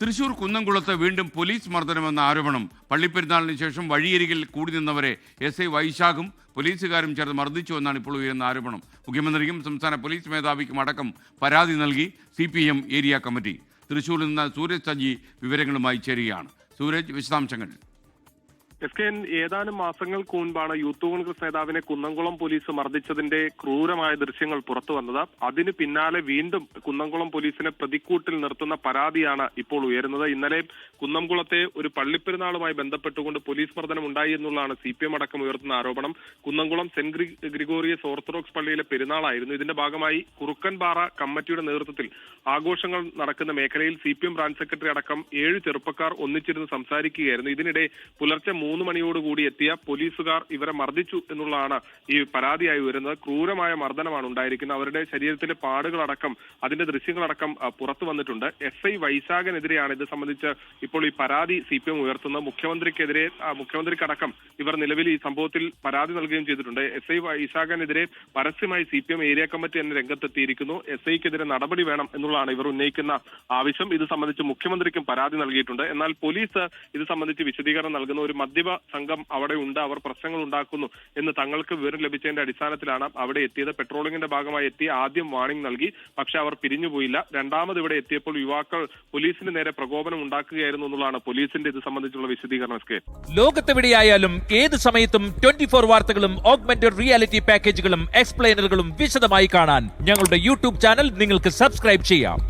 തൃശൂർ കുന്നംകുളത്ത് വീണ്ടും പോലീസ് മർദ്ദനമെന്ന ആരോപണം. പള്ളിപ്പെരുന്നാളിന് ശേഷം വഴിയരികിൽ കൂടി നിന്നവരെ എസ് ഐ വൈശാഖും പോലീസുകാരും ചേർന്ന് മർദ്ദിച്ചു എന്നാണ് ഇപ്പോൾ ഉയർന്ന ആരോപണം. മുഖ്യമന്ത്രിക്കും സംസ്ഥാന പോലീസ് മേധാവിക്കും അടക്കം പരാതി നൽകി CPM ഏരിയ കമ്മിറ്റി. തൃശൂരിൽ നിന്ന് സൂരജ് സജി വിവരങ്ങളുമായി ചേരുകയാണ്. സൂരജ്, വിശദാംശങ്ങൾ. SKN ഏതാനും മാസങ്ങൾക്ക് മുൻപാണ് യൂത്ത് കോൺഗ്രസ് നേതാവിനെ കുന്നംകുളം പോലീസ് മർദ്ദിച്ചതിന്റെ ക്രൂരമായ ദൃശ്യങ്ങൾ പുറത്തു വന്നത്. അതിന് പിന്നാലെ വീണ്ടും കുന്നംകുളം പോലീസിനെ പ്രതിക്കൂട്ടിൽ നിർത്തുന്ന പരാതിയാണ് ഇപ്പോൾ ഉയരുന്നത്. ഇന്നലെ കുന്നംകുളത്തെ ഒരു പള്ളിപ്പെരുന്നാളുമായി ബന്ധപ്പെട്ടുകൊണ്ട് പോലീസ് മർദ്ദനം ഉണ്ടായി എന്നുള്ളതാണ് CPM അടക്കം ഉയർത്തുന്ന ആരോപണം. കുന്നംകുളം സെന്റ് ഗ്രിഗോറിയസ് ഓർത്തഡോക്സ് പള്ളിയിലെ പെരുന്നാളായിരുന്നു. ഇതിന്റെ ഭാഗമായി കുറുക്കൻപാറ കമ്മിറ്റിയുടെ നേതൃത്വത്തിൽ ആഘോഷങ്ങൾ നടക്കുന്ന മേഖലയിൽ CPM ബ്രാഞ്ച് സെക്രട്ടറി അടക്കം 7 ചെറുപ്പക്കാർ ഒന്നിച്ചിരുന്ന് സംസാരിക്കുകയായിരുന്നു. ഇതിനിടെ പുലർച്ചെ 3 മണിയോടുകൂടി എത്തിയ പോലീസുകാർ ഇവരെ മർദ്ദിച്ചു എന്നുള്ളതാണ് ഈ പരാതിയായി വരുന്നത്. ക്രൂരമായ മർദ്ദനമാണ് ഉണ്ടായിരിക്കുന്നത്. അവരുടെ ശരീരത്തിലെ പാടുകളടക്കം അതിന്റെ ദൃശ്യങ്ങളടക്കം പുറത്തു വന്നിട്ടുണ്ട്. SI വൈശാഖനെതിരെയാണ് ഇത് സംബന്ധിച്ച് ഇപ്പോൾ ഈ പരാതി CPM ഉയർത്തുന്നത്. മുഖ്യമന്ത്രിക്കടക്കം ഇവർ നിലവിൽ ഈ സംഭവത്തിൽ പരാതി നൽകുകയും ചെയ്തിട്ടുണ്ട്. SI വൈശാഖനെതിരെ പരസ്യമായി CPM ഏരിയ കമ്മിറ്റി തന്നെ രംഗത്തെത്തിയിരിക്കുന്നു. SIക്കെതിരെ നടപടി വേണം എന്നുള്ളതാണ് ഇവർ ഉന്നയിക്കുന്ന ആവശ്യം. ഇത് സംബന്ധിച്ച് മുഖ്യമന്ത്രിക്കും പരാതി നൽകിയിട്ടുണ്ട്. എന്നാൽ പോലീസ് ഇത് സംബന്ധിച്ച് വിശദീകരണം നൽകുന്ന ഒരു മദ്യപ സംഘം അവിടെ ഉണ്ട്, അവർ പ്രശ്നങ്ങൾ ഉണ്ടാക്കുന്നു എന്ന് തങ്ങൾക്ക് വിവരം ലഭിച്ചതിന്റെ അടിസ്ഥാനത്തിലാണ് അവിടെ എത്തിയത്. പെട്രോളിംഗിന്റെ ഭാഗമായി എത്തി ആദ്യം വാർണിംഗ് നൽകി, പക്ഷെ അവർ പിരിഞ്ഞുപോയില്ല. രണ്ടാമത് ഇവിടെ എത്തിയപ്പോൾ യുവാക്കൾ പോലീസിന് നേരെ പ്രകോപനം ഉണ്ടാക്കുകയായിരുന്നു എന്നുള്ളതാണ് പോലീസിന്റെ ഇത് സംബന്ധിച്ചുള്ള വിശദീകരണം. ലോകത്തെവിടെയായാലും ഏത് സമയത്തും 24 വാർത്തകളും ഓഗ്മെന്റഡ് റിയാലിറ്റി പാക്കേജുകളും എക്സ്പ്ലെയിനറുകളും വിശദമായി കാണാൻ ഞങ്ങളുടെ YouTube ചാനൽ നിങ്ങൾക്ക് സബ്സ്ക്രൈബ് ചെയ്യാം.